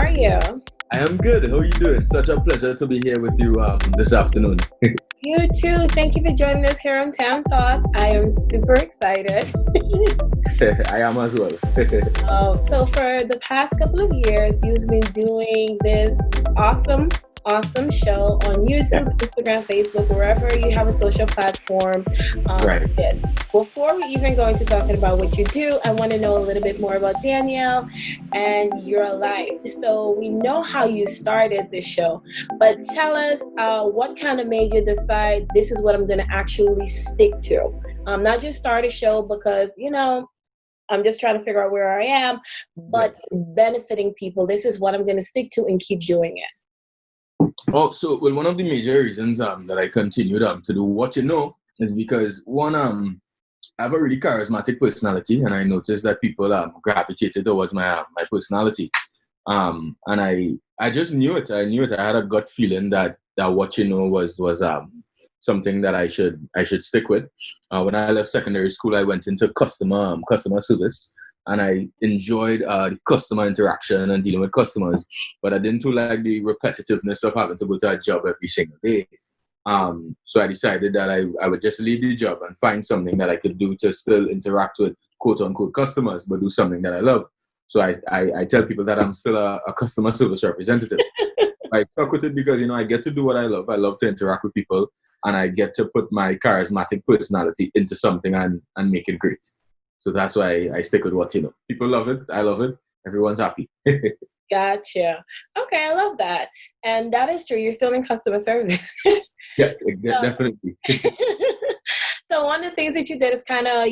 are you? I am good. How are you doing? Such a pleasure to be here with you this afternoon. You too. Thank you for joining us here on Town Talk. I am super excited. I am as well. So for the past couple of years, you've been doing this awesome show on Yeah, YouTube, Instagram, Facebook, wherever you have a social platform. right. Yes. Before we even go into talking about what you do, I want to know a little bit more about Danielle and your life. So we know how you started this show, but tell us what kind of made you decide this is what I'm going to actually stick to. Not just start a show because, I'm just trying to figure out where I am, Yeah. but benefiting people. This is what I'm going to stick to and keep doing it. Oh, so well, one of the major reasons that I continued to do what you know is because one I have a really charismatic personality, and I noticed that people gravitated towards my personality. And I just knew it. I knew it. I had a gut feeling that what you know was something that I should stick with. When I left secondary school, I went into customer service, and I enjoyed the customer interaction and dealing with customers. But I didn't too like the repetitiveness of having to go to a job every single day. So I decided that I would just leave the job and find something that I could do to still interact with quote unquote customers, but do something that I love. So I tell people that I'm still a customer service representative. I stuck with it because I get to do what I love. I love to interact with people, and I get to put my charismatic personality into something and make it great. So that's why I stick with what you know. People love it. I love it. Everyone's happy. Gotcha. Okay, I love that. And that is true. You're still in customer service. Yeah, So, definitely. so one of the things that you did is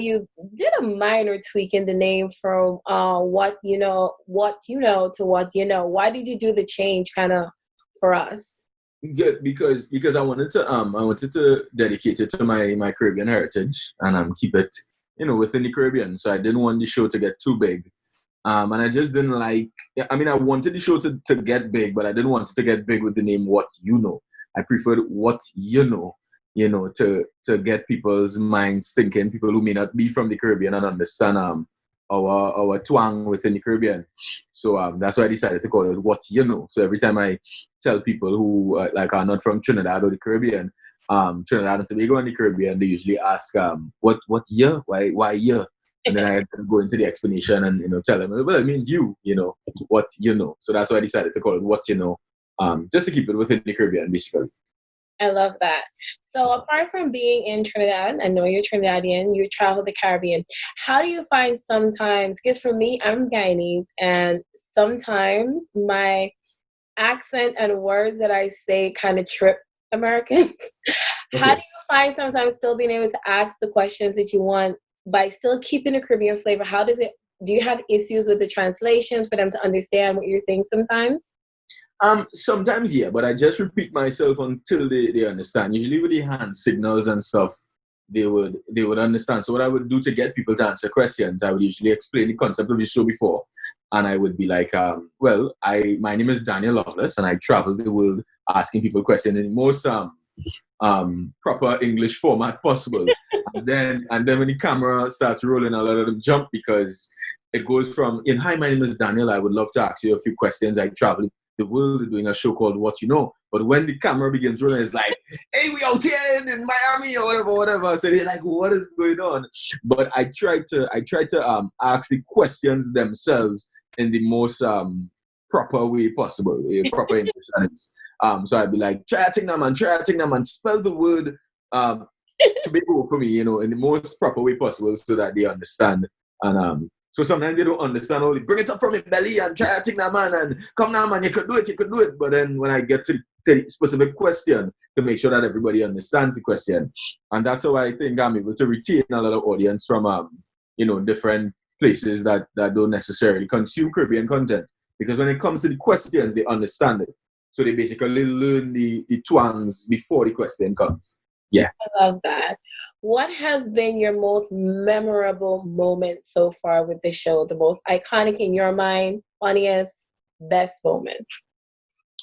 you did a minor tweak in the name from what you know to what you know. Why did you do the change for us? Good because I wanted to dedicate it to my Caribbean heritage and keep it within the Caribbean. So I didn't want the show to get too big. And I just didn't like. Yeah, I mean, I wanted the show to get big, but I didn't want it to get big with the name What You Know. I preferred What You Know, to get people's minds thinking. People who may not be from the Caribbean and understand our twang within the Caribbean. So that's why I decided to call it What You Know. So every time I tell people who are not from Trinidad or the Caribbean, Trinidad and Tobago and the Caribbean, they usually ask what year, why year, and then I go into the explanation and tell them, well, it means what you know. So that's why I decided to call it What You Know, just to keep it within the Caribbean basically. I love that. So apart from being in Trinidad, I know you're Trinidadian, you travel the Caribbean. How do you find sometimes, because for me, I'm Guyanese, and sometimes my accent and words that I say kind of trip Americans. How Okay. do you find sometimes still being able to ask the questions that you want by still keeping a Caribbean flavor? Do you have issues with the translations for them to understand what you're saying sometimes? Sometimes, yeah, but I just repeat myself until they understand. Usually with the hand signals and stuff, they would understand. So what I would do to get people to answer questions, I would usually explain the concept of the show before, and I would be like, well, my name is Daniel Loveless, and I travel the world asking people questions in the most proper English format possible. And then when the camera starts rolling, a lot of them jump because it goes from in hi, my name is Daniel. I would love to ask you a few questions. I travel the world doing a show called What You Know. But when the camera begins rolling, it's like, hey, we out here in Miami or whatever. So they're like, what is going on? But I try to ask the questions themselves in the most proper way possible, proper English. So I'd be like, try a thing, man, spell the word Tobago for me, in the most proper way possible so that they understand. And so sometimes they don't understand only bring it up from your belly and try to think that man and come now man, you could do it. But then when I get to the specific question to make sure that everybody understands the question. And that's how I think I'm able to retain a lot of audience from different places that don't necessarily consume Caribbean content. Because when it comes to the question, they understand it. So they basically learn the twangs before the question comes. Yeah. I love that. What has been your most memorable moment so far with the show? The most iconic in your mind, funniest, best moment?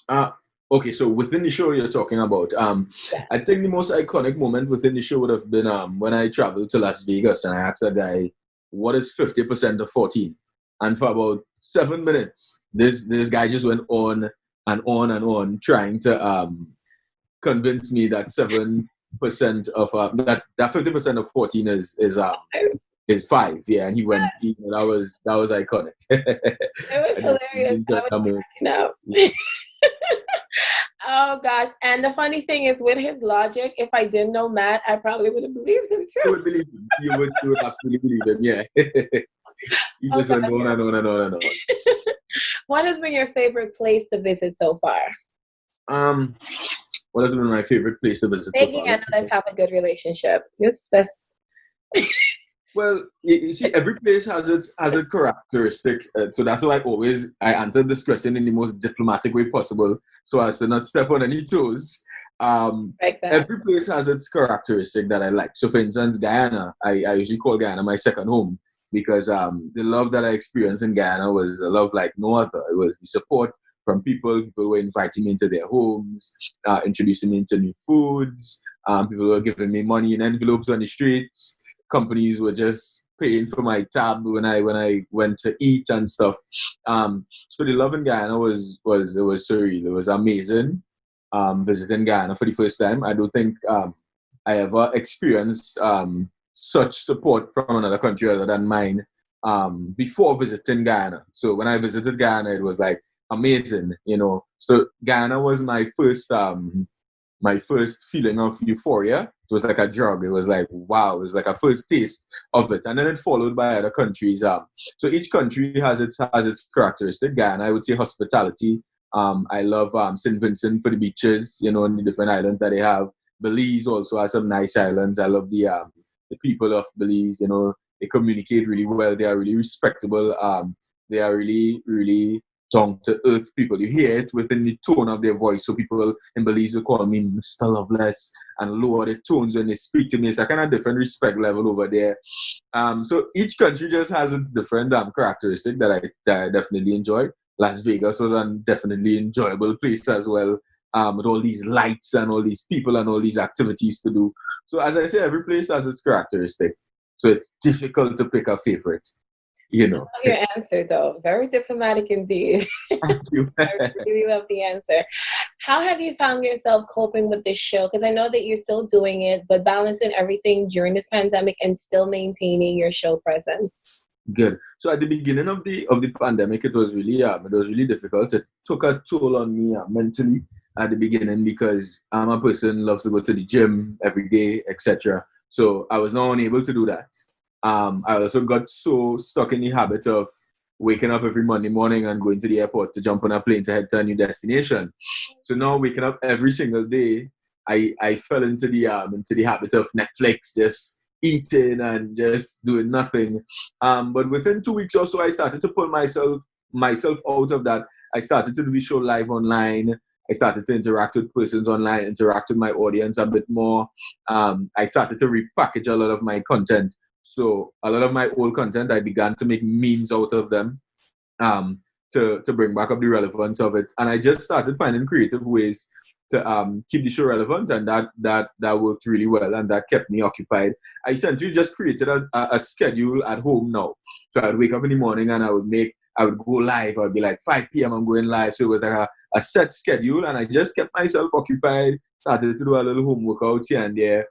Uh, okay, so within the show you're talking about, Yeah. I think the most iconic moment within the show would have been when I traveled to Las Vegas and I asked a guy, what is 50% of 14? And for about 7 minutes, this guy just went on and on and on, trying to convince me that 7% of that 50% of 14 is 5. Yeah, and he went. That was iconic. It was I definitely hilarious. I enjoyed was that moment. cracking up. Oh gosh. And the funny thing is, with his logic, if I didn't know Matt, I probably would have believed him You too. would believe him. You would absolutely believe him. Yeah. He Oh just went gosh. on and on and on and on. What has been your favorite place to visit so far? Um, what has been my favorite place to visit so Making far? analysts have a good relationship. Just that's Well, you see, every place has a characteristic, so that's why I answer this question in the most diplomatic way possible, so as to not step on any toes. like that. Every place has its characteristic that I like. So, for instance, Guyana, I usually call Guyana my second home because the love that I experienced in Guyana was a love like no other. It was the support from people. People were inviting me into their homes, introducing me into new foods. People were giving me money in envelopes on the streets. Companies were just paying for my tab when I went to eat and stuff. So the love in Guyana was surreal. It was amazing. Visiting Guyana for the first time. I don't think I ever experienced such support from another country other than mine before visiting Guyana. So when I visited Guyana, it was like amazing, you know. So Guyana was my first feeling of euphoria. It was like a drug. It was like, wow, it was like a first taste of it. And then it followed by other countries. So each country has its characteristic. Guyana, I would say hospitality. I love St. Vincent for the beaches, you know, and the different islands that they have. Belize also has some nice islands. I love the people of Belize, you know, they communicate really well. They are really respectable. They are really, really down to earth people. You hear it within the tone of their voice. So people in Belize will call me Mr. Loveless and lower the tones when they speak to me. It's a kind of different respect level over there. So each country just has its different characteristic that I definitely enjoy. Las Vegas was a definitely enjoyable place as well, with all these lights and all these people and all these activities to do. So as I say, every place has its characteristic. So it's difficult to pick a favorite, you know. Love your answer though. Very diplomatic indeed. Thank you. I really love the answer. How have you found yourself coping with this show? Because I know that you're still doing it, but balancing everything during this pandemic and still maintaining your show presence. Good. So at the beginning of the pandemic, it was really difficult. It took a toll on me mentally at the beginning because I'm a person who loves to go to the gym every day, etc. So I was not unable to do that. I also got so stuck in the habit of waking up every Monday morning and going to the airport to jump on a plane to head to a new destination. So now waking up every single day, I fell into the habit of Netflix, just eating and just doing nothing. But within 2 weeks or so, I started to pull myself out of that. I started to do the show live online. I started to interact with persons online, interact with my audience a bit more. I started to repackage a lot of my content. So a lot of my old content, I began to make memes out of them, to bring back up the relevance of it. And I just started finding creative ways to keep the show relevant, and that worked really well, and that kept me occupied. I essentially just created a schedule at home now. So I'd wake up in the morning and I would go live. I'd be like 5 p.m. I'm going live. So it was like a set schedule, and I just kept myself occupied. Started to do a little home workouts here and there,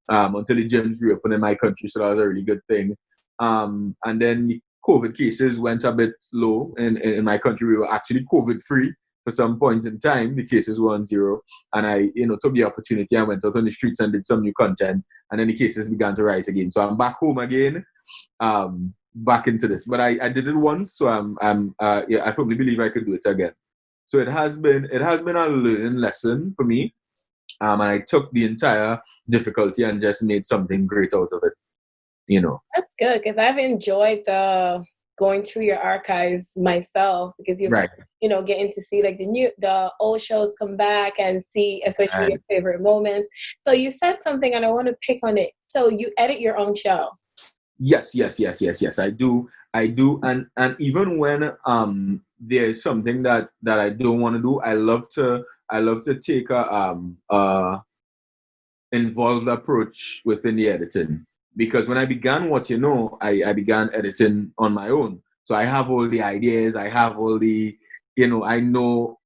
until the gyms reopened in my country. So that was a really good thing. And then the COVID cases went a bit low in my country. We were actually COVID free for some point in time. The cases were on zero. And I, took the opportunity. I went out on the streets and did some new content. And then the cases began to rise again. So I'm back home again, back into this. But I did it once. So I firmly believe I could do it again. So it has been a learning lesson for me. And I took the entire difficulty and just made something great out of it. That's good, because I've enjoyed going through your archives myself, because you're Right. Getting to see like the old shows come back and see especially your favorite moments. So you said something and I want to pick on it. So you edit your own show? Yes. I do. And even when there's something that I don't want to do, I love to take a involved approach within the editing. Because when I began What You Know, I began editing on my own. So I have all the ideas. I have all the, I know.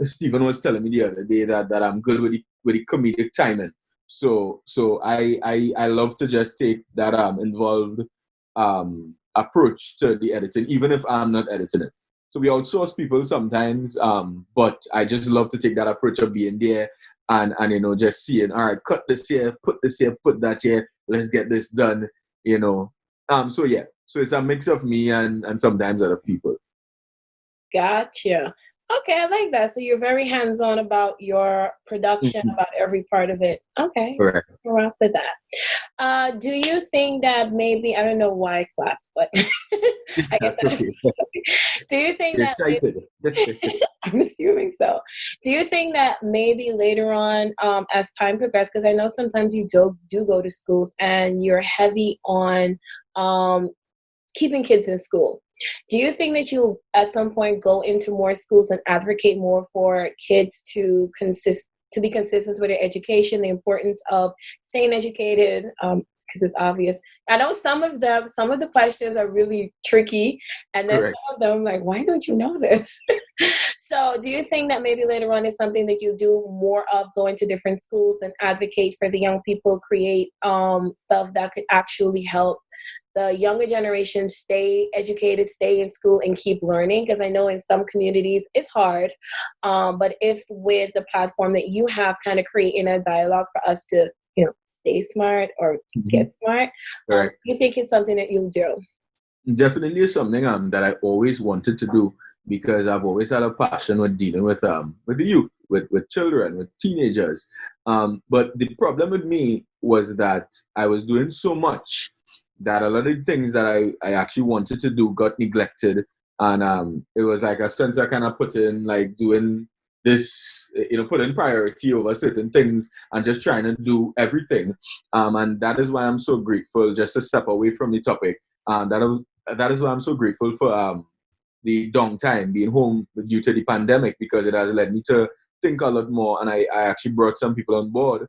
Stephen was telling me the other day that I'm good with the comedic timing. So I love to just take that involved approach to the editing, even if I'm not editing it. So we outsource people sometimes, but I just love to take that approach of being there and just seeing, all right, cut this here, put that here, let's get this done, So yeah, so it's a mix of me and sometimes other people. Gotcha. Okay, I like that. So you're very hands-on about your production, about every part of it. Okay, Correct. we're up with that. Do you think that maybe, I don't know why I clapped, but I guess Okay. do you think You're that excited. I'm assuming so. Do you think that maybe later on, as time progresses, because I know sometimes you do go to schools and you're heavy on keeping kids in school. Do you think that you at some point go into more schools and advocate more for kids to be consistent with their education, the importance of staying educated? Because it's obvious. I know some of the questions are really tricky, and then Correct. some of them like, why don't you know this? So do you think that maybe later on is something that you do more of, going to different schools and advocate for the young people, create stuff that could actually help the younger generation stay educated, stay in school, and keep learning? Because I know in some communities it's hard, but if with the platform that you have, kind of creating a dialogue for us to stay smart or get smart, you think it's something that you'll do? Definitely is something that I always wanted to do, because I've always had a passion with dealing with the youth, with children, with teenagers. But the problem with me was that I was doing so much that a lot of the things that I actually wanted to do got neglected. And it was like a sense I kind of put in, like doing this, put in priority over certain things and just trying to do everything. And that is why I'm so grateful, just to step away from the topic. That is why I'm so grateful for the downtime, being home due to the pandemic, because it has led me to think a lot more. And I actually brought some people on board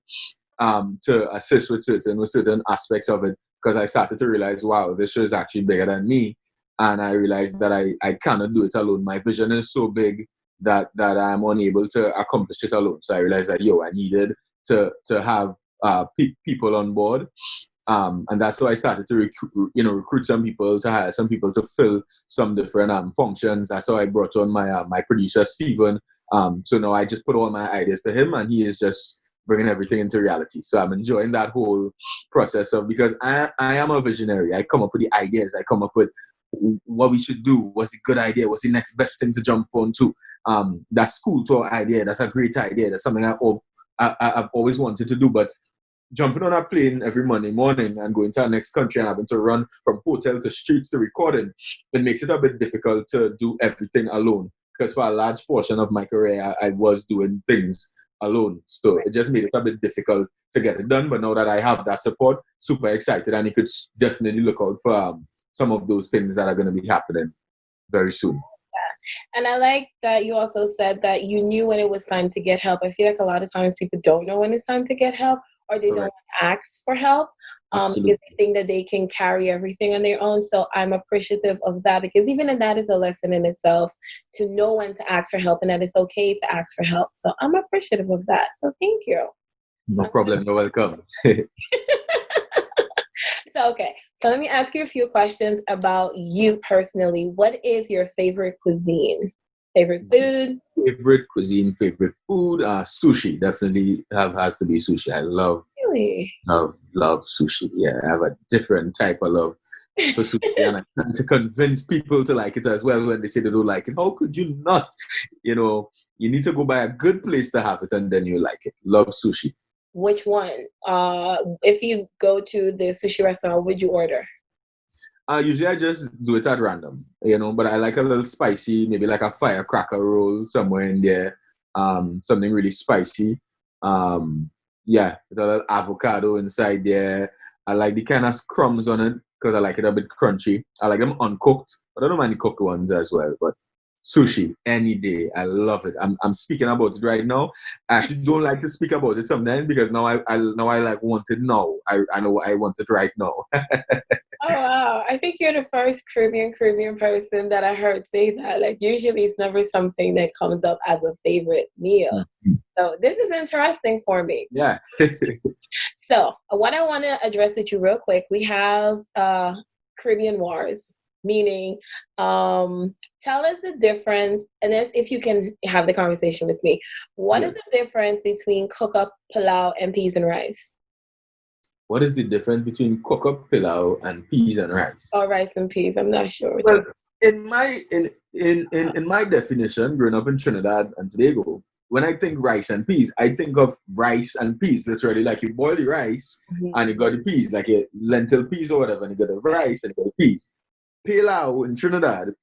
to assist with certain aspects of it, because I started to realize, wow, this show is actually bigger than me. And I realized that I cannot do it alone. My vision is so big that I'm unable to accomplish it alone. So I realized that, I needed to have people on board. And that's why I started to recruit some people, to hire some people to fill some different functions. That's how I brought on my producer, Stephen. So now I just put all my ideas to him, and he is just bringing everything into reality. So I'm enjoying that whole process because I am a visionary. I come up with the ideas. I come up with what we should do. What's a good idea? What's the next best thing to jump on to? That school tour idea, that's a great idea. That's something I've always wanted to do. But jumping on a plane every Monday morning and going to our next country and having to run from hotel to streets to recording, it makes it a bit difficult to do everything alone. Because for a large portion of my career, I was doing things alone. So it just made it a bit difficult to get it done. But now that I have that support, super excited, and you could definitely look out for some of those things that are going to be happening very soon. And I like that you also said that you knew when it was time to get help. I feel like a lot of times people don't know when it's time to get help, or they don't want to ask for help because they think that they can carry everything on their own. So I'm appreciative of that, because even in that is a lesson in itself, to know when to ask for help and that it's okay to ask for help. So I'm appreciative of that. So thank you. No problem. You're welcome. So, okay. So let me ask you a few questions about you personally. What is your favorite cuisine? Favorite food? Favorite cuisine, favorite food? Sushi. Definitely has to be sushi. I love sushi. Yeah, I have a different type of love for sushi. And I try to convince people to like it as well when they say they don't like it. How could you not? You need to go by a good place to have it, and then you like it. Love sushi. Which one? If you go to the sushi restaurant, what would you order? Usually I just do it at random, but I like a little spicy, maybe like a firecracker roll somewhere in there. Something really spicy. Yeah, with a little avocado inside there. I like the kind of crumbs on it because I like it a bit crunchy. I like them uncooked, but I don't mind the cooked ones as well. But sushi any day. I love it. I'm speaking about it right now. I actually don't like to speak about it sometimes because now I like want it now. I know I want it right now. Oh wow. wow. I think you're the first Caribbean person that I heard say that. Like, usually it's never something that comes up as a favorite meal. So this is interesting for me. Yeah. So what I want to address with you real quick, we have Caribbean wars, meaning tell us the difference, and if you can have the conversation with me, what is the difference between cook-up pilau and peas and rice? What is the difference between cook-up pilau and peas and rice? Or rice and peas, I'm not sure. Well, in my definition, growing up in Trinidad and Tobago, when I think rice and peas, I think of rice and peas. Literally, like you boil the rice and you got the peas, like a lentil peas or whatever, and you got the rice and you got the peas. Pilau in Trinidad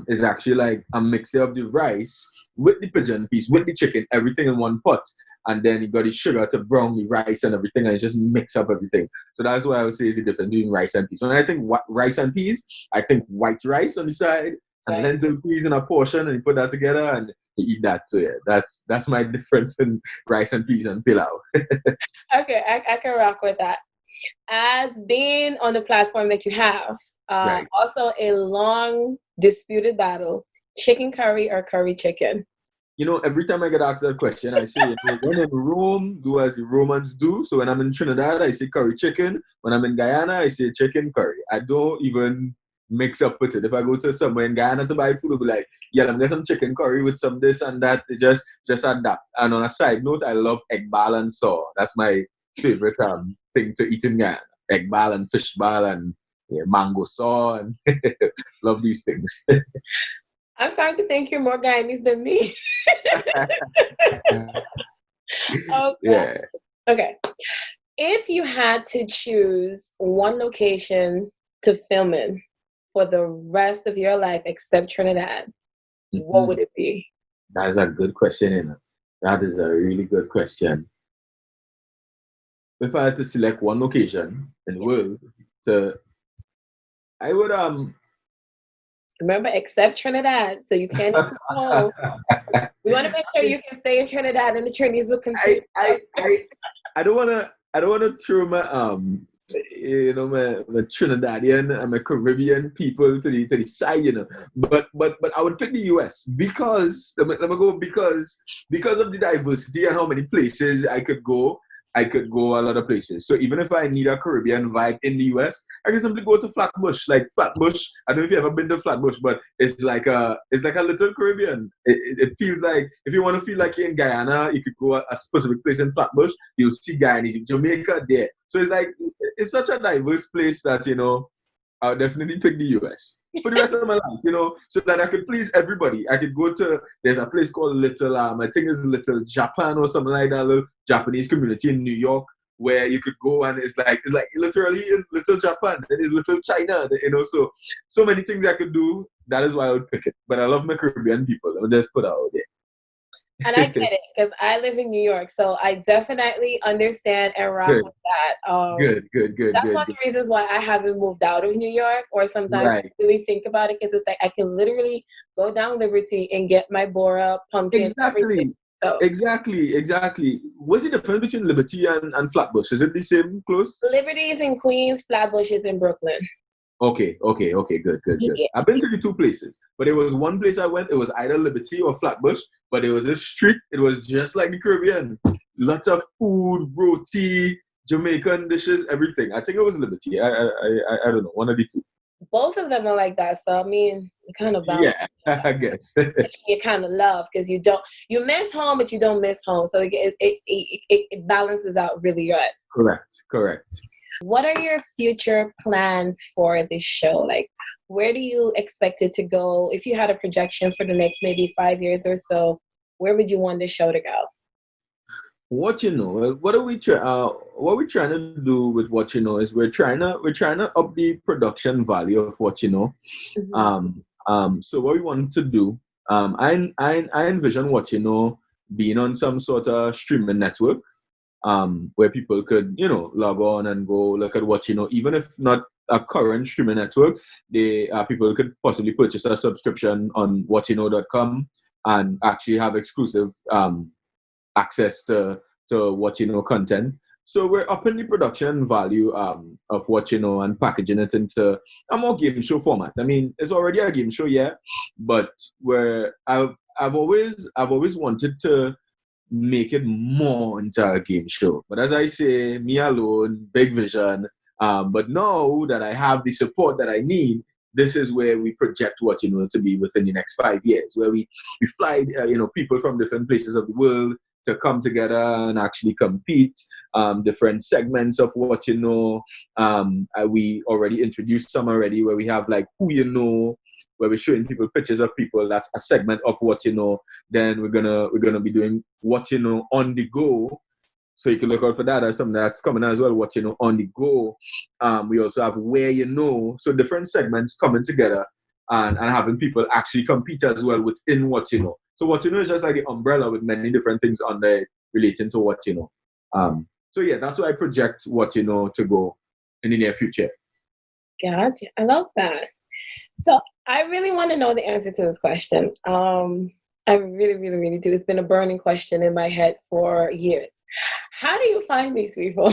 is actually like a mixture of the rice with the pigeon peas, with the chicken, everything in one pot. And then you got the sugar to brown the rice and everything, and you just mix up everything. So that's why I would say is the difference between rice and peas. When I think rice and peas, I think white rice on the side and lentil peas in a portion, and you put that together and you eat that. So yeah, that's my difference in rice and peas and pilau. Okay, I can rock with that. As being on the platform that you have, also a long disputed battle, chicken curry or curry chicken? You know, every time I get asked that question, I say, when in Rome, do as the Romans do. So when I'm in Trinidad, I say curry chicken. When I'm in Guyana, I say chicken curry. I don't even mix up with it. If I go to somewhere in Guyana to buy food, I'll be like, yeah, let me get some chicken curry with some this and that. Just adapt. And on a side note, I love egg ball and saw. That's my favorite thing to eat in Guyana. Egg ball and fish ball and mango saw, and love these things. I'm starting to think you're more Guyanese than me. Okay. Okay. If you had to choose one location to film in for the rest of your life except Trinidad, what would it be? That's a good question, you know. That is a really good question. If I had to select one location in the world I would remember, except Trinidad, so you can't even go home. We want to make sure you can stay in Trinidad and the Trinis will continue. I don't wanna throw my my Trinidadian and my Caribbean people to the side, you know. But I would pick the US because let me go because of the diversity and how many places I could go. I could go a lot of places. So even if I need a Caribbean vibe in the US, I can simply go to Flatbush. Like Flatbush, I don't know if you've ever been to Flatbush, but it's like a little Caribbean. It feels like if you want to feel like you're in Guyana, you could go a specific place in Flatbush. You'll see Guyanese, Jamaica there. So it's like it's such a diverse place that I'll definitely pick the US for the rest of my life, so that I could please everybody. I could go to, there's a place called Little, I think it's Little Japan or something like that, little Japanese community in New York where you could go and it's like literally in Little Japan. It is Little China, so many things I could do. That is why I would pick it. But I love my Caribbean people. Let me just put it out there. And I get it because I live in New York, so I definitely understand and rock with that. Good. That's one of the reasons why I haven't moved out of New York, or sometimes I really think about it because it's like I can literally go down Liberty and get my Bora pumpkin. Exactly. So. Exactly. What's the difference between Liberty and Flatbush? Is it the same close? Liberty is in Queens, Flatbush is in Brooklyn. Okay, good. Yeah. I've been to the two places, but there was one place I went, it was either Liberty or Flatbush, but it was a street, it was just like the Caribbean. Lots of food, roti, Jamaican dishes, everything. I think it was Liberty. I don't know, one of the two. Both of them are like that, so I mean, you kind of balance. Yeah, I guess. You kind of love because you miss home, but you don't miss home, so it balances out really good. Correct. What are your future plans for this show? Like, where do you expect it to go? If you had a projection for the next maybe 5 years or so, where would you want the show to go? What we're trying to do with What You Know is we're trying to up the production value of What You Know. Mm-hmm. So what we want to do, I envision What You Know being on some sort of streaming network. Where people could, log on and go look at What You Know, even if not a current streaming network, people could possibly purchase a subscription on whatyouknow.com and actually have exclusive access to What You Know content. So we're upping the production value of what you know and packaging it into a more game show format. I mean, it's already a game show, yeah, but where I've always wanted to make it more into a game show. But as I say, me alone, big vision. But now that I have the support that I need, this is where we project what you know to be within the next 5 years, where we fly people from different places of the world to come together and actually compete. Different segments of what you know. We already introduced some already, where we have like who you know, where we're showing people pictures of people. That's a segment of what you know. Then we're gonna be doing what you know on the go. So you can look out for that as something that's coming as well, what you know on the go. We also have where you know. So different segments coming together and having people actually compete as well within what you know. So what you know is just like the umbrella with many different things under it relating to what you know. So yeah, that's why I project what you know to go in the near future. Gotcha. I love that. So I really want to know the answer to this question. I really, really, really do. It's been a burning question in my head for years. How do you find these people?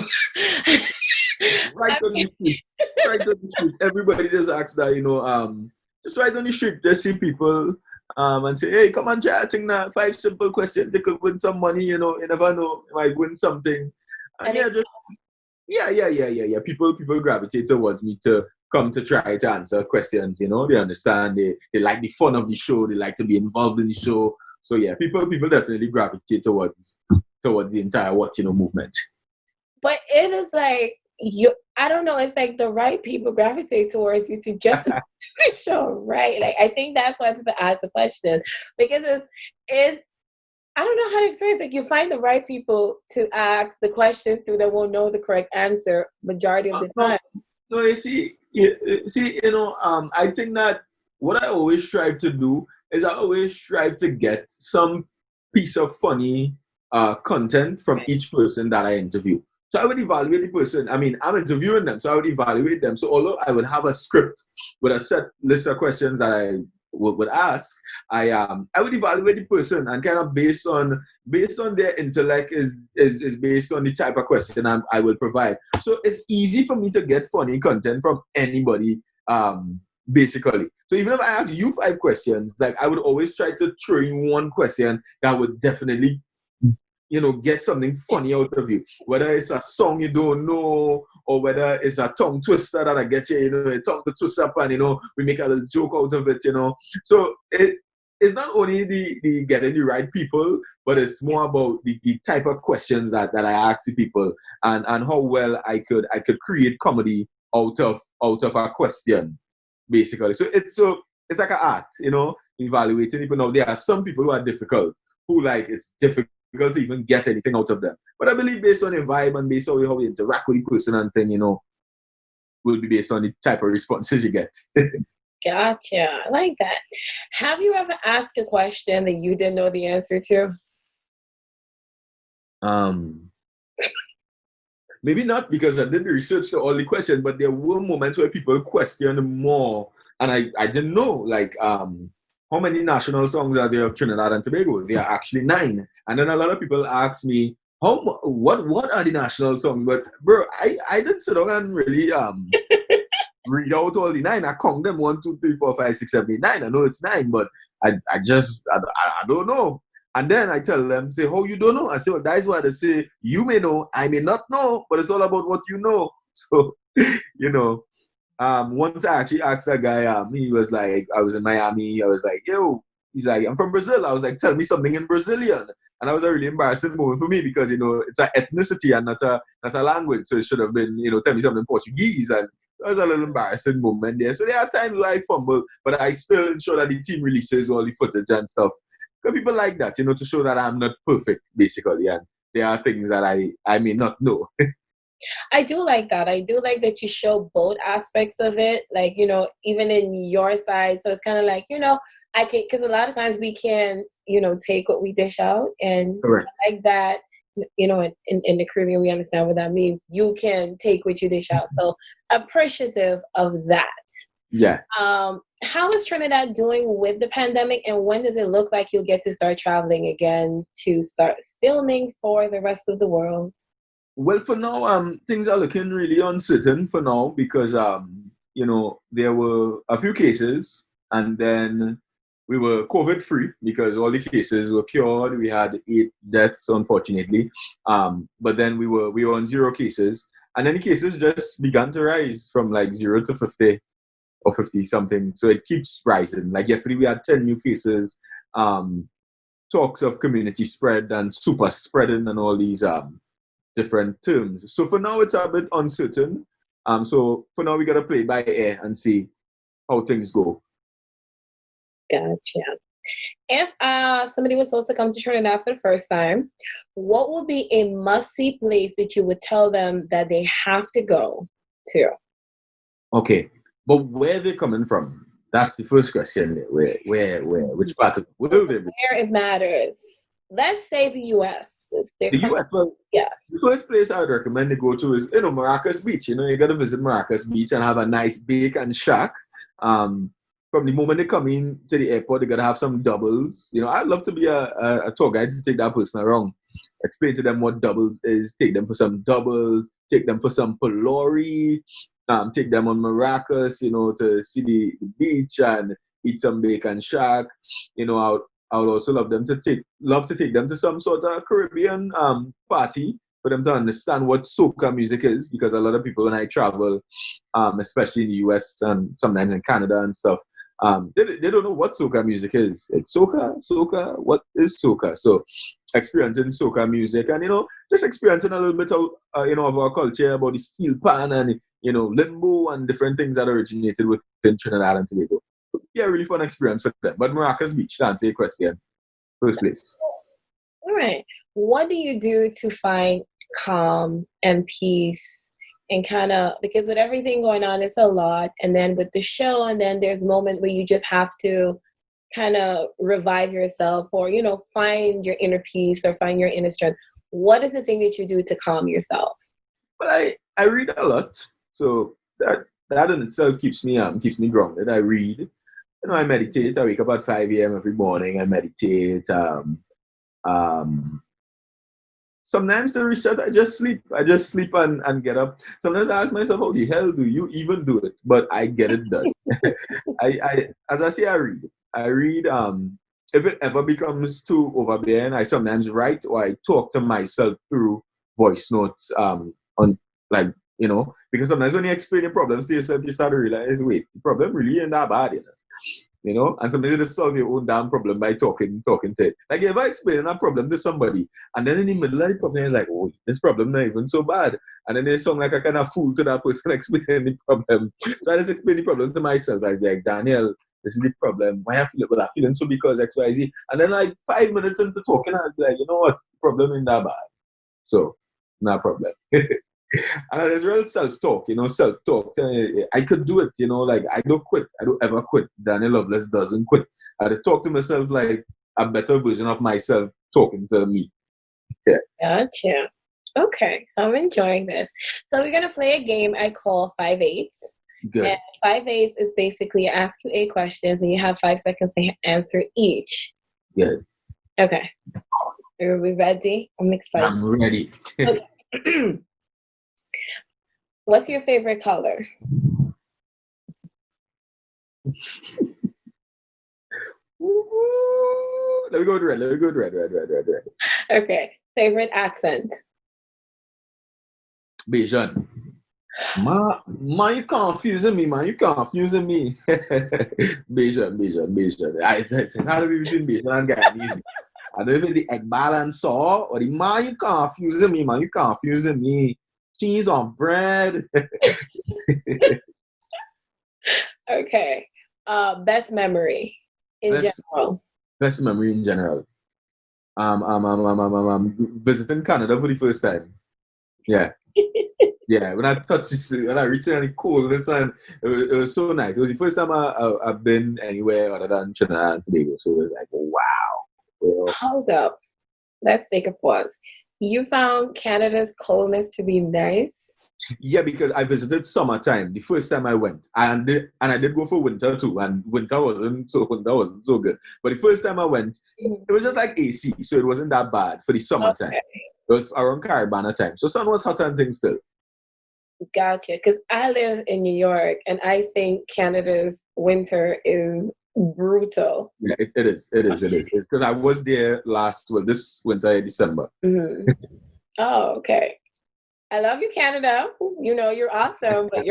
Right I on mean, the street. Right on the street. Everybody just asks that, just right on the street, just see people and say, hey, come on, chat, I think that 5 simple questions, they could win some money, you never know, you might win something. And and it, yeah, just yeah. People gravitate towards me to come to try to answer questions, they understand, they like the fun of the show, they like to be involved in the show. So yeah, people definitely gravitate towards the entire what you know movement. but it is like I don't know, it's like the right people gravitate towards you to just show, right? Like I think that's why people ask the question because it's I don't know how to explain it. Like you find the right people to ask the questions to that will know the correct answer majority of the No, time. no, I think that what I always strive to do is I always strive to get some piece of funny content from each person that I interview. So I would evaluate the person. I mean, I'm interviewing them, so I would evaluate them. So although I would have a script with a set list of questions that I would ask, I would evaluate the person and kind of based on their intellect is based on the type of question I will provide. So it's easy for me to get funny content from anybody, basically. So even if I ask you 5 questions, like I would always try to throw in one question that would definitely get something funny out of you. Whether it's a song you don't know, or whether it's a tongue twister that I get you, a tongue to twist up and, we make a little joke out of it. So it's not only the getting the right people, but it's more about the type of questions that I ask the people and how well I could create comedy out of a question, basically. So it's like an art, evaluating people. Now there are some people who are difficult, who like it's difficult to even get anything out of them. But I believe based on your vibe and based on how you interact with the person and thing, will be based on the type of responses you get. Gotcha. I like that. Have you ever asked a question that you didn't know the answer to? um, Maybe not because I did the research to all the questions, but there were moments where people questioned more, and I didn't know like how many national songs are there of Trinidad and Tobago? There are actually 9, and then a lot of people ask me what are the national songs? But bro, I didn't sit down and really read out all the 9. I count them 1, 2, 3, 4, 5, 6, 7, 8, 9. I know it's 9, but I don't know. And then I tell them, say, how you don't know? I say, well, that's why they say, you may know, I may not know, but it's all about what you know. So, once I actually asked that guy, he was like, I was in Miami, I was like, yo, he's like, I'm from Brazil. I was like, tell me something in Brazilian. And that was a really embarrassing moment for me because, it's an ethnicity and not a language. So it should have been, tell me something in Portuguese. And that was a little embarrassing moment there. So there are times where I fumble, but I still ensure that the team releases all the footage and stuff. Because people like that, to show that I'm not perfect, basically. And there are things that I may not know. I do like that. I do like that you show both aspects of it, like, even in your side. So it's kind of like, I can, because a lot of times we can't, take what we dish out. And Correct. I like that, in the Caribbean, we understand what that means. You can take what you dish out. So appreciative of that. Yeah. How is Trinidad doing with the pandemic, and when does it look like you'll get to start traveling again to start filming for the rest of the world? Well, for now, things are looking really uncertain for now because there were a few cases, and then we were COVID free because all the cases were cured. We had 8 deaths, unfortunately, but then we were on 0 cases, and then the cases just began to rise from like 0 to 50 or 50 something. So it keeps rising. Like yesterday, we had 10 new cases. Talks of community spread and super spreading and all these different terms. So for now, it's a bit uncertain. So for now, we gotta play by ear and see how things go. Gotcha. If somebody was supposed to come to Trinidad for the first time, what would be a must-see place that you would tell them that they have to go to? Okay, but where they're coming from? That's the first question. Which part of the world they be? Where it matters. Let's say the U.S. The U.S. Well, yes. The first place I would recommend to go to is Maracas Beach. You got to visit Maracas Beach and have a nice bake and shack. From the moment they come in to the airport, they got to have some doubles. I'd love to be a tour guide to take that person around, explain to them what doubles is, take them for some doubles, take them for some Polori, take them on Maracas, to see the beach and eat some bake and shack. I would also love to take them to some sort of Caribbean party for them to understand what soca music is, because a lot of people when I travel, especially in the US and sometimes in Canada and stuff, they don't know what soca music is. It's soca, what is soca? So experiencing soca music and, just experiencing a little bit of, of our culture, about the steel pan and, limbo and different things that originated within Trinidad and Tobago. Yeah, really fun experience for them. But Maracas Beach, to answer your question, first place. All right. What do you do to find calm and peace and kind of, because with everything going on, it's a lot. And then with the show, and then there's a moment where you just have to kind of revive yourself or, find your inner peace or find your inner strength. What is the thing that you do to calm yourself? Well, I read a lot. So that in itself keeps me grounded. I read. I meditate. I wake up at 5 a.m. every morning. I meditate. Sometimes to reset, I just sleep. And get up. Sometimes I ask myself, how the hell do you even do it? But I get it done. As I say, I read. If it ever becomes too overbearing, I sometimes write or I talk to myself through voice notes. Because sometimes when you explain your problems to yourself, you start to realize, wait, the problem really ain't that bad, and sometimes you just solve your own damn problem by talking to it. Like, if I explain a problem to somebody, and then in the middle of the problem, it's like, oh, this problem not even so bad. And then they sound like a kind of fool to that person explaining the problem. So I just explain the problem to myself. I was like, Daniel, this is the problem. Why I feel it? Well, I'm feeling so because X, Y, Z. And then like 5 minutes into talking, I was like, you know what? The problem ain't that bad. So, no problem. And there's real self-talk, self-talk. I could do it, like I don't quit. I don't ever quit. Daniel Loveless doesn't quit. I just talk to myself like a better version of myself talking to me. Yeah. Gotcha. Okay, so I'm enjoying this. So we're going to play a game I call 5-8s. Good. And 5-8s is basically I ask you 8 questions and you have 5 seconds to answer each. Good. Okay. Are we ready? I'm excited. I'm ready. Okay. What's your favorite color? Let me go with red. Okay. Favorite accent? Bajan. Man, you confusing me, man. Bajan. It's hard to be between Bajan and Guyanese. I don't know if it's the egg balance saw or the man, you confusing me, man. You confusing me. Cheese on bread. Okay. Best memory in general. Best memory in general. Visiting Canada for the first time. Yeah. Yeah. When I reached in the coldness and it was so nice. It was the first time I've been anywhere other than Trinidad and Tobago. So it was like, wow. Well, hold up. Let's take a pause. You found Canada's coldness to be nice? Yeah, because I visited summertime the first time I went, and I did go for winter too, and winter wasn't so good. But the first time I went, it was just like AC, so it wasn't that bad for the summertime. Okay. It was around Caribana time. So sun was hot and things still. Gotcha. Because I live in New York, and I think Canada's winter is brutal. Yeah, it is. Because I was there this winter, December. Mm-hmm. Oh, okay. I love you, Canada. You know, you're awesome, but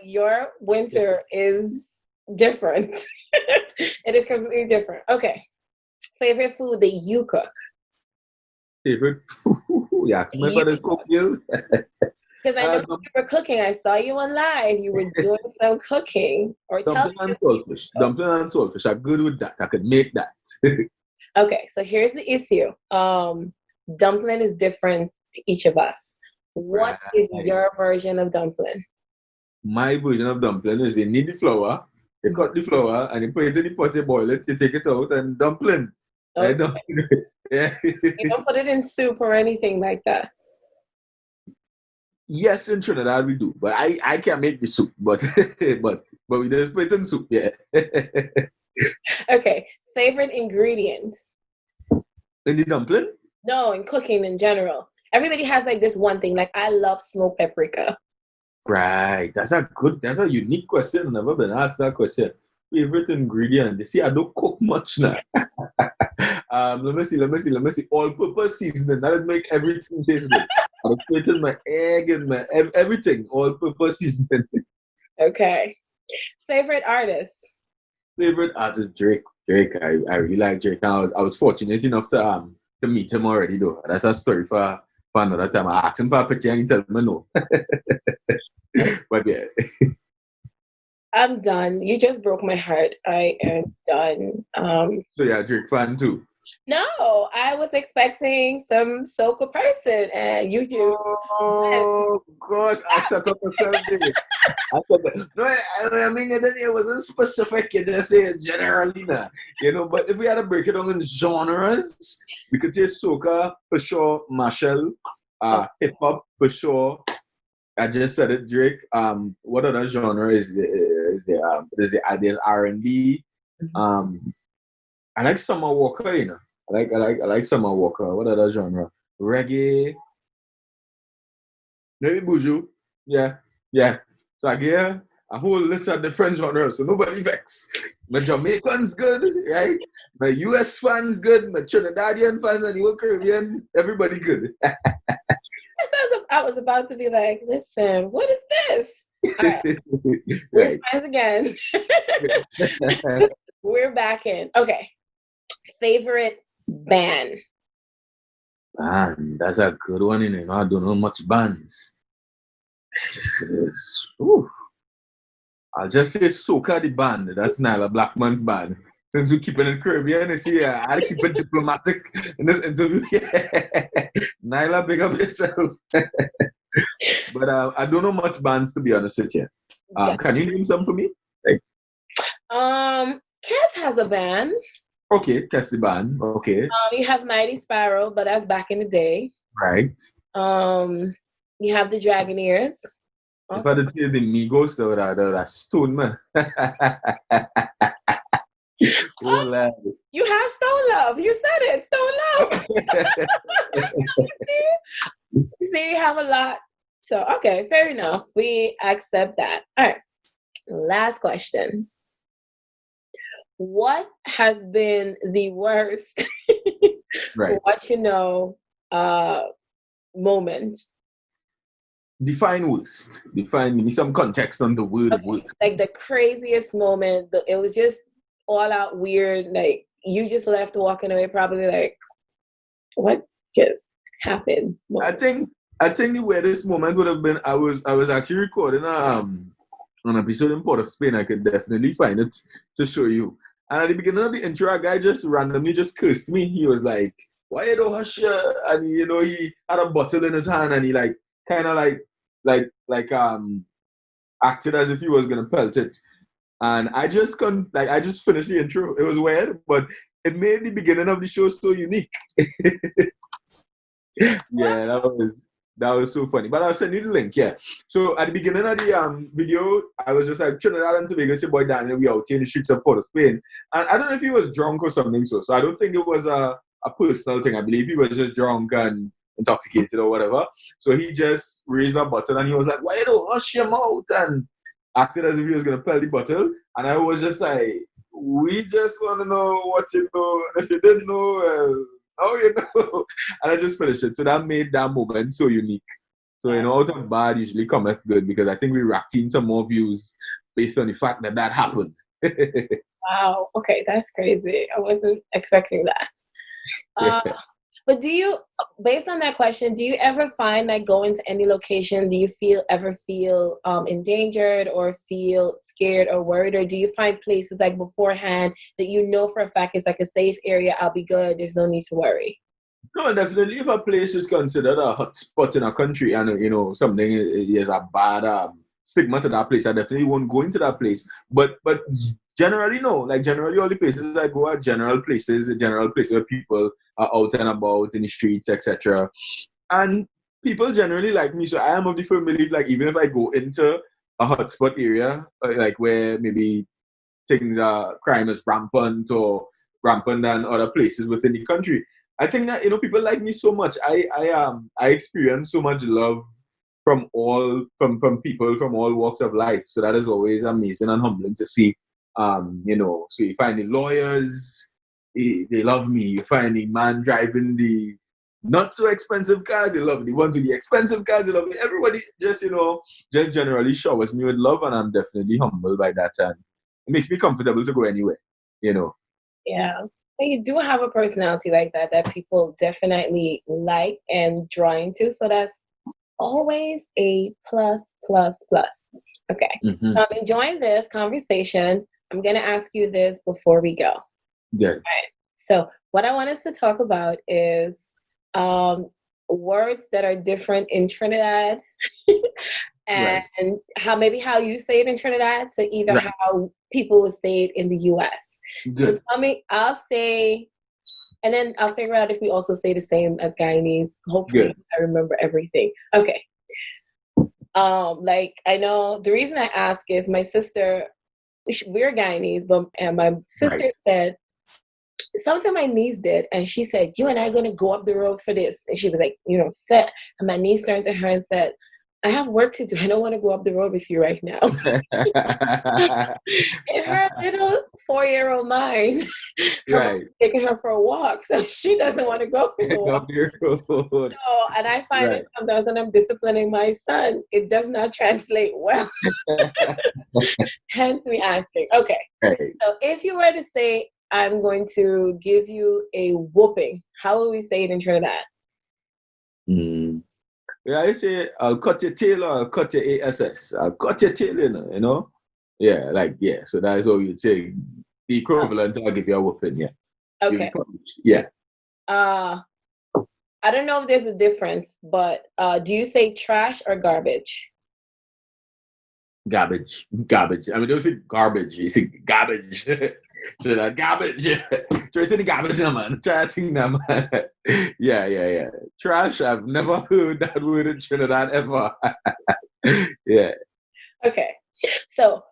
your winter is different. It is completely different. Okay. Favorite food that you cook? Favorite? Yeah, my father's cookmeal. Because I know you were cooking. I saw you on live. You were doing some cooking or dumpling and saltfish. Dumpling and saltfish. I'm good with that. I could make that. Okay, so here's the issue. Dumpling is different to each of us. What is your version of dumpling? My version of dumpling is you need the flour, you cut the flour, and you put it in the pot, you boil it, you take it out, and dumpling. Okay. Yeah. You don't put it in soup or anything like that? Yes, in Trinidad we do, but I can't make the soup, but we just put it in soup, yeah. Okay, favorite ingredient? In the dumpling? No, in cooking in general. Everybody has like this one thing. Like I love smoked paprika. Right. That's a unique question. I've never been asked that question. Favorite ingredient? You see, I don't cook much now. Let me see. All-purpose seasoning. That would make everything taste good. I put in my egg and my everything. All-purpose seasoning. Okay. Favorite artist? Favorite artist? Drake. I really like Drake. I was fortunate enough to meet him already though. That's a story for another time. I asked him for a picture and he told me no. But yeah. I'm done. You just broke my heart. I am done. So yeah, Drake fan too. No, I was expecting some soca person, and you just. Oh gosh, I set up a survey. I mean, it wasn't specific. You just say generally, you know. But if we had to break it down in genres, we could say soca for sure, Marshall, hip hop for sure. I just said it, Drake. What other genre is there? There's R&B. I like Summer Walker, you know. I like Summer Walker. What other genre? Reggae. Maybe Buju. Yeah. So I get a whole list of different genres, so nobody vex. My Jamaican's good, right? My US fans good. My Trinidadian fans and your Caribbean, everybody good. I was about to be like, listen, what is this? All right. We're friends again. We're back in. Okay. Favorite band? That's a good one, you know. I don't know much bands. Ooh. I'll just say Soca the band. That's Nyla Blackman's band. Since we keep it in Caribbean, you see, I had to keep it diplomatic in this interview. Nyla, big up yourself. But I don't know much bands, to be honest with you. Can you name some for me? Cass has a band. Okay, Cass the band. Okay. You have Mighty Sparrow, but that's back in the day. Right. You have the Dragoneers. If I did say the Migos, that Stone Man. Oh, you have Stone Love. You said it, Stone Love. See, you have a lot. So, okay, fair enough. We accept that. All right. Last question. What has been the worst What You Know moment? Define worst. Give me some context on the word worst. Like the craziest moment. It was just all out weird. Like you just left walking away probably like, what just happened? I think the weirdest moment would have been I was actually recording an episode in Port of Spain. I could definitely find it to show you. And at the beginning of the intro, a guy just randomly just cursed me. He was like, "Why you don't hush?" And he had a bottle in his hand and he kind of acted as if he was gonna pelt it. And I just finished the intro. It was weird, but it made the beginning of the show so unique. Yeah, that was so funny. But I'll send you the link, yeah. So at the beginning of the video, I was just like, Trinidad and Tobago, say, boy, Daniel, we out here in the streets of Port of Spain. And I don't know if he was drunk or something, so I don't think it was a personal thing. I believe he was just drunk and intoxicated or whatever. So he just raised a bottle and he was like, "Why you don't hush your mouth?" and acted as if he was gonna pelt the bottle. And I was just like, "We just want to know what you know. And if you didn't know, how you know?" And I just finished it. So that made that moment so unique. So, out of bad usually cometh good, because I think we racked in some more views based on the fact that that happened. Wow. Okay, that's crazy. I wasn't expecting that. Uh, but based on that question, do you ever find like going to any location, do you ever feel endangered or feel scared or worried? Or do you find places like beforehand that you know for a fact it's like a safe area, I'll be good, there's no need to worry? No, definitely. If a place is considered a hot spot in a country and something is a bad stigma to that place, I definitely won't go into that place. But generally, no. Like generally, all the places I go are general places where people are out and about in the streets, etc. And people generally like me. So I am of the firm belief, like even if I go into a hotspot area, like where maybe crime is rampant than other places within the country, I think that people like me so much. I experience so much love from people from all walks of life. So that is always amazing and humbling to see. So you find the lawyers, they love me. You find the man driving the not so expensive cars, they love me. The ones with the expensive cars, they love me. Everybody just generally showers me with love, and I'm definitely humbled by that. And it makes me comfortable to go anywhere. Yeah. You do have a personality like that people definitely like and draw into. So that's always a plus, plus, plus. Okay. Mm-hmm. So I'm enjoying this conversation. I'm going to ask you this before we go. Good. Right. So what I want us to talk about is words that are different in Trinidad and how you say it in Trinidad to either how people would say it in the US. Good. So tell me, I'll say, and then I'll figure out if we also say the same as Guyanese. Hopefully Good. I remember everything. Okay. Like I know the reason I ask is my sister, we're Guyanese, but my sister said something my niece did, and she said, "You and I are gonna go up the road for this." And she was like, set. And my niece turned to her and said, "I have work to do. I don't want to go up the road with you right now." In her little 4-year-old mind, her mom taking her for a walk, so she doesn't want to go for the walk. So, and I find it sometimes when I'm disciplining my son, it does not translate well. Hence me asking. Okay. So if you were to say, "I'm going to give you a whooping," how will we say it in Trinidad? Yeah, I say, "I'll cut your tail," or "I'll cut your ass. I'll cut your tail," Yeah, so that is what you'd say. The equivalent, I'll give you a whooping, yeah. Okay. Yeah. I don't know if there's a difference, but do you say trash or garbage? Garbage. I mean, don't say garbage. You say garbage. So that garbage. Try to the garbage, man. Try to think that, man. Yeah. Trash. I've never heard that word in Trinidad ever. Yeah. Okay. So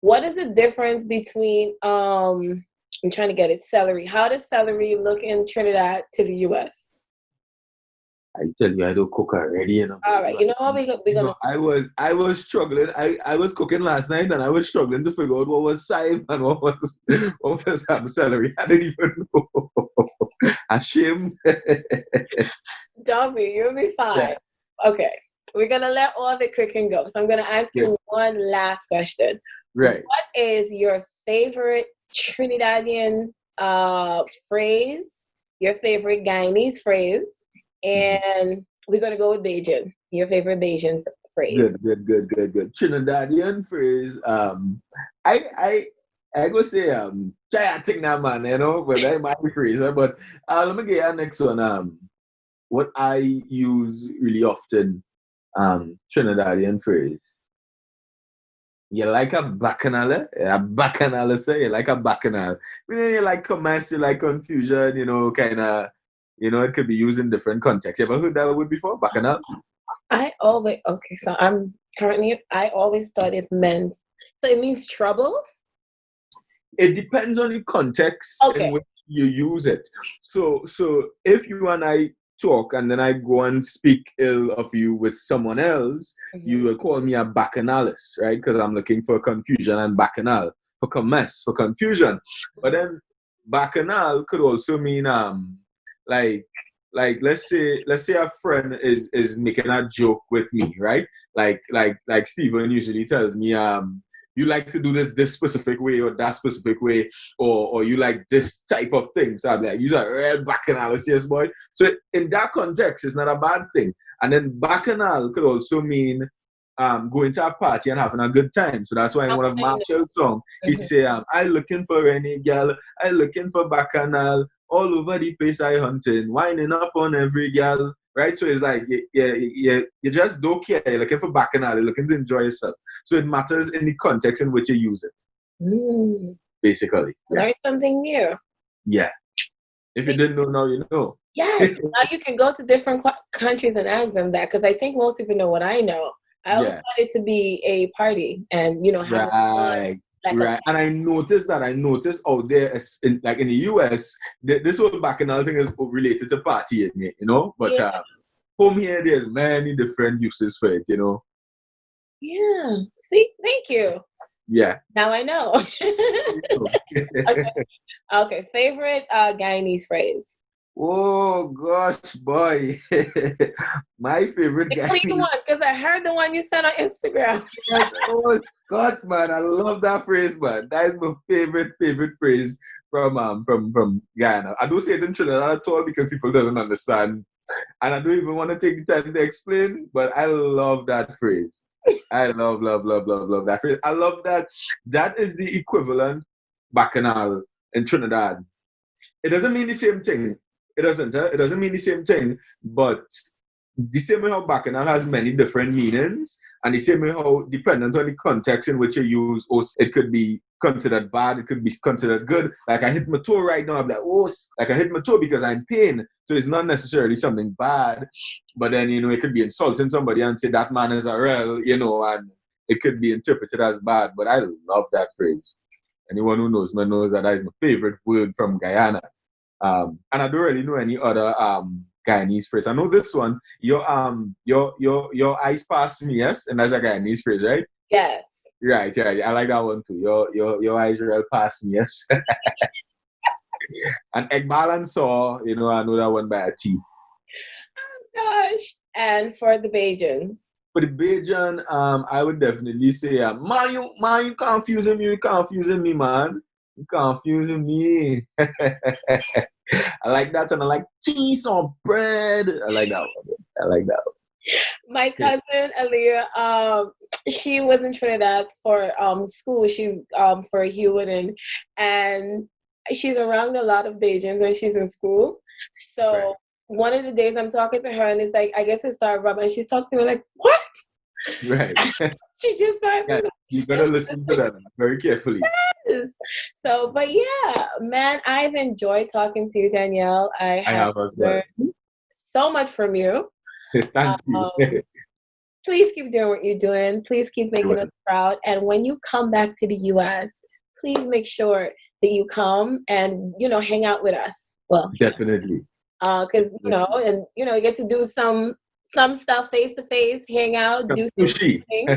what is the difference between I'm trying to get it, celery. How does celery look in Trinidad to the US? I tell you, I don't cook already. All right, you know what we're gonna. I was struggling. I was cooking last night, and I was struggling to figure out what was sime and what was celery. I didn't even know. Ashim. Don't be. You'll be fine. Yeah. Okay, we're gonna let all the cooking go. So I'm gonna ask you one last question. Right. What is your favorite Trinidadian phrase? Your favorite Guyanese phrase? And we're going to go with Bajan. Your favorite Bajan phrase. Good. Trinidadian phrase. I go say try to think that, man, but that's my phrase. But let me get your next one. What I use really often, Trinidadian phrase. You like a bacchanal? A bacchanal, say you like a bacchanal. You like comments, you like confusion, kind of. It could be used in different contexts. You ever heard that word before? Bacchanal? I always thought it meant, so it means trouble? It depends on the context in which you use it. So if you and I talk and then I go and speak ill of you with someone else, Mm-hmm. you will call me a bacchanalist, right? Because I'm looking for confusion, and bacchanal for mess, for confusion. But then bacchanal could also mean like let's say a friend is making a joke with me, right? Like Stephen usually tells me, you like to do this specific way or that specific way, or you like this type of thing. So I'm like, you're a real bacchanal, yes, boy. So in that context, it's not a bad thing. And then bacchanal could also mean going to a party and having a good time. So that's why in one of Marshall's songs, he say, I looking for any girl, I looking for bacchanal, all over the place I hunting, winding up on every girl, right? So it's like, you just don't care. You're looking for bacchanal, you're looking to enjoy yourself. So it matters in the context in which you use it, basically. Learn something new. Yeah. If you didn't know, now you know. Yes. Now you can go to different countries and ask them that, because I think most people know what I know. I always thought it to be a party and, have right. Right, and I noticed out there, in the US, this whole bacchanal thing is related to partying, But home here, there's many different uses for it, Yeah. See, thank you. Yeah. Now I know. Okay. Favorite Guyanese phrase. Oh gosh, boy. My favorite Guyanese. Clean one, because I heard the one you sent on Instagram. Yes, oh Scott, man, I love that phrase, man. That is my favorite phrase from Guyana. I don't say it in Trinidad at all because people doesn't understand, and I don't even want to take the time to explain. But I love that phrase. I love that phrase. I love that. That is the equivalent bacchanal in Trinidad. It doesn't mean the same thing. It doesn't. It doesn't mean the same thing. But the same way how bacchanal has many different meanings, and the same way how, dependent on the context in which you use, it could be considered bad, it could be considered good. Like I hit my toe right now, I'm like, like I hit my toe because I'm in pain. So it's not necessarily something bad, but then, it could be insulting somebody and say that man is a real, and it could be interpreted as bad. But I love that phrase. Anyone who knows me knows that is my favorite word from Guyana. And I don't really know any other Guyanese phrase. I know this one. Your eyes pass me, yes, and that's a Guyanese phrase, right? Yes. Right. I like that one too. Your eyes real pass me, yes. And egg balance saw, I know that one by a T. Oh gosh. And for the Bajans. For the Bajan, I would definitely say, man, you confusing me, man. You confusing me. I like that, and I like cheese on bread. I like that one. My cousin Aaliyah, she was in Trinidad for school. She for Hewitt, and she's around a lot of Bajans when she's in school. So one of the days I'm talking to her, and it's like, I guess it started rubbing, and she's talking to me like, what? Right. She just started. Yeah, you gotta listen to them very carefully. Yes. So, but yeah, man, I've enjoyed talking to you, Danielle. I have learned so much from you. Thank you. Please keep doing what you're doing. Please keep making us proud. And when you come back to the U.S., please make sure that you come and, hang out with us. Well, definitely. Because, you get to do some stuff face to face, hang out, do sushi. Things.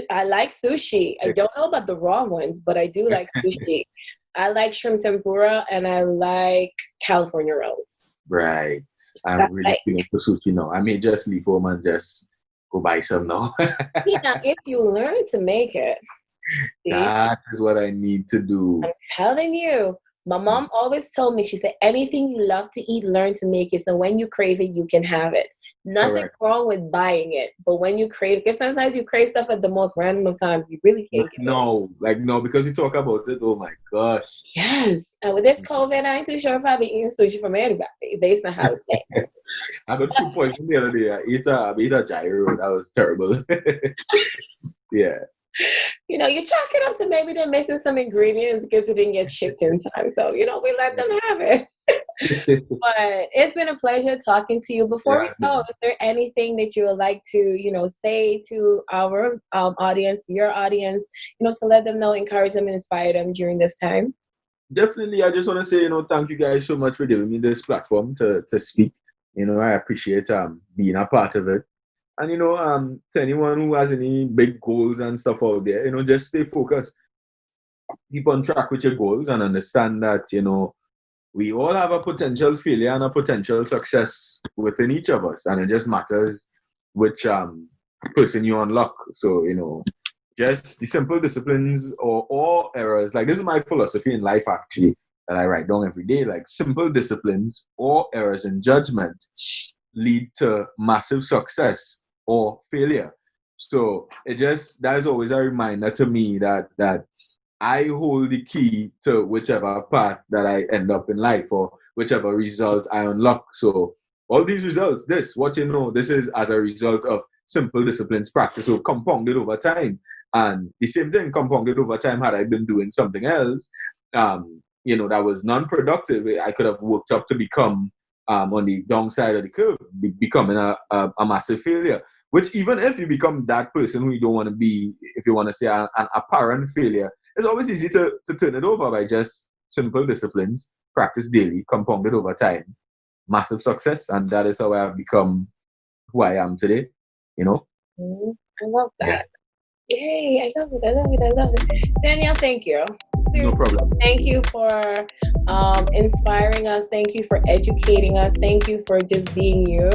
I like sushi. I don't know about the raw ones, but I do like sushi. I like shrimp tempura, and I like California rolls. Right. I'm really feeling for sushi now. I may just leave home and just go buy some now. Yeah, if you learn to make it. See? That is what I need to do. I'm telling you. My mom always told me, she said, anything you love to eat, learn to make it. So when you crave it, you can have it. Nothing wrong with buying it. But when you crave, because sometimes you crave stuff at the most random of times. You really can't get it. No, because you talk about it. Oh my gosh. Yes. And with this COVID, I ain't too sure if I'll be eating sushi from anybody based on how it's made. I got food poisoning the other day. I ate a gyro. That was terrible. Yeah. You chalk it up to maybe they're missing some ingredients because it didn't get shipped in time. So, we let them have it. But it's been a pleasure talking to you. Before we go, is there anything that you would like to, say to our audience, your audience, to let them know, encourage them, and inspire them during this time? Definitely, I just want to say, thank you guys so much for giving me this platform to speak. I appreciate being a part of it. And to anyone who has any big goals and stuff out there, just stay focused, keep on track with your goals, and understand that we all have a potential failure and a potential success within each of us, and it just matters which person you unlock. So just the simple disciplines or errors. Like, this is my philosophy in life, actually, that I write down every day. Like, simple disciplines or errors in judgment lead to massive success or failure. So that is always a reminder to me that I hold the key to whichever path that I end up in life, or whichever result I unlock. So all these results, this is as a result of simple disciplines practice, so compounded over time. And the same thing compounded over time, had I been doing something else, that was non-productive, I could have worked up to become, on the downside of the curve, becoming a massive failure. Which, even if you become that person who you don't want to be, if you want to say an apparent failure, it's always easy to turn it over by just simple disciplines, practice daily, compounded over time, massive success. And that is how I have become who I am today. I love that. Yay, I love it. I love it. I love it. Danielle, thank you. Seriously, no problem. Thank you for inspiring us. Thank you for educating us. Thank you for just being you.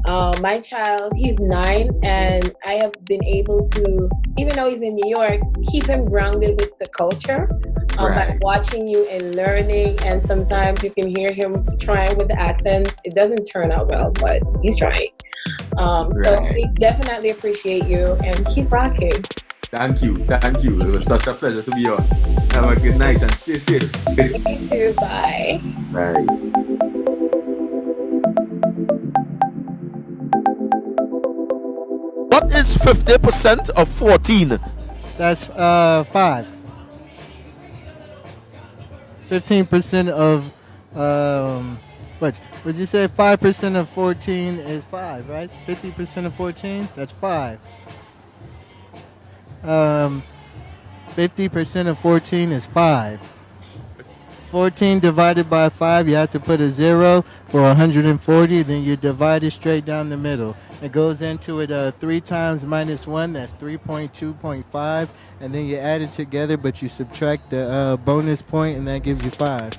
My child, he's 9, and I have been able to, even though he's in New York, keep him grounded with the culture by watching you and learning. And sometimes you can hear him trying with the accent. It doesn't turn out well, but he's trying. So we definitely appreciate you, and keep rocking. Thank you. It was such a pleasure to be on. Have a good night and stay safe. You too. Bye. Bye. What is 50% of 14? That's 5. 15% of what would you say? 5% of 14 is 5, right? 50% of 14, that's 5. 50% of 14 is 5. 14 divided by 5, you have to put a 0 for 140, then you divide it straight down the middle. It goes into it 3 times minus 1, that's 3.2.5, and then you add it together, but you subtract the bonus point, and that gives you 5.